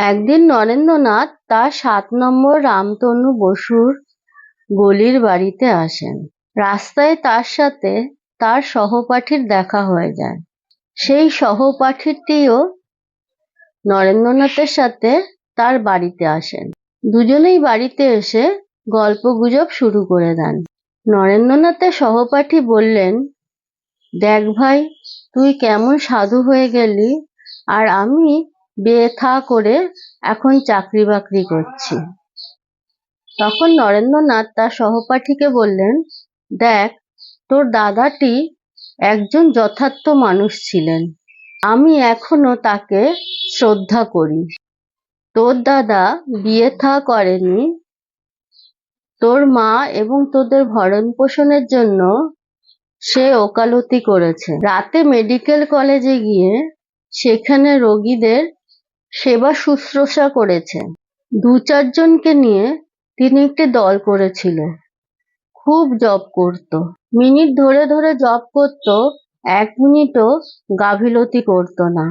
একদিন নরেন্দ্রনাথ তার ৭ নম্বর রামতনু বসুর গলির বাড়িতে আসেন। রাস্তায় তার সাথে তার সহপাঠীর দেখা হয়ে যায়। সেই সহপাঠীটিও নরেন্দ্রনাথের সাথে তার বাড়িতে আসেন। দুজনেই বাড়িতে এসে গল্পগুজব শুরু করে দেন। নরেন্দ্রনাথের সহপাঠী বললেন, দেখ ভাই, তুই কেমন সাধু হয়ে গেলি, আর আমি বিয়ে থা করে এখন চাকরি বাকরি করছি। তখন নরেন্দ্রনাথ তার সহপাঠীকে বললেন, দেখ, তোর দাদাটি একজন যথার্থ মানুষ ছিলেন। আমি এখনো তাকে শ্রদ্ধা করি। তোর দাদা বিয়ে থা করেনি, তোর মা এবং তোদের ভরণ পোষণের জন্য সে ওকালতি করেছে। রাতে মেডিকেল কলেজে গিয়ে সেখানে রোগীদের সেবা শুশ্রূষা করেছে। ২-৪ জনকে নিয়ে তিনি একটি দল করেছিল। খুব জপ করত। মিনিট ধরে ধরে জপ করত, ১ মিনিটও গাফিলতি করত না।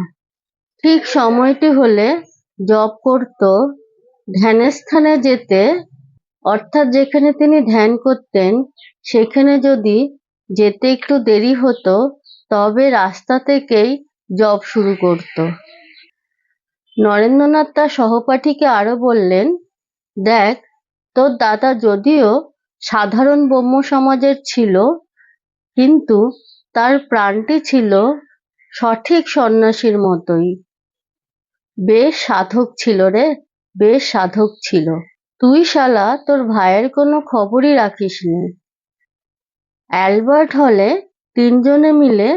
ঠিক সময়টি হলে জপ করত। ধ্যানের স্থানে যেতে, অর্থাৎ যেখানে তিনি ধ্যান করতেন সেখানে যদি যেতে একটু দেরি হতো তবে রাস্তা থেকেই জপ শুরু করত। নরেন্দ্রনাথ তার সহপাঠীকে আরো বললেন, দেখ, তোর দাদা যদিও সাধারণ ব্রহ্ম সমাজের ছিল, কিন্তু তার প্রাণটি ছিল সঠিক সন্ন্যাসীর মতোই। বেশ সাধক ছিল রে, বেশ সাধক ছিল। তুই শালা তোর ভাইয়ের কোনো খবরই রাখিসনি। অ্যালবার্ট হলে ৩ জনে মিলে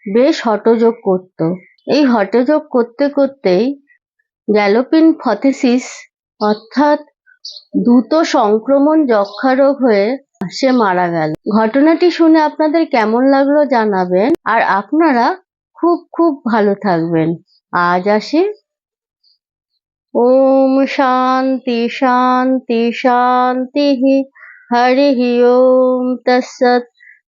বেশ হঠযোগ করত। এই হঠযোগ করতে করতেই গ্যালোপিনফথেসিস অর্থাৎ দ্রুত সংক্রমণ যক্ষ্মা রোগ হয়ে সে মারা গেল। ঘটনাটি শুনে আপনাদের কেমন লাগলো জানাবেন, আর আপনারা খুব খুব ভালো থাকবেন। আজ আসি। ওম শান্তি শান্তি শান্তি। হরি ওম তৎসৎ।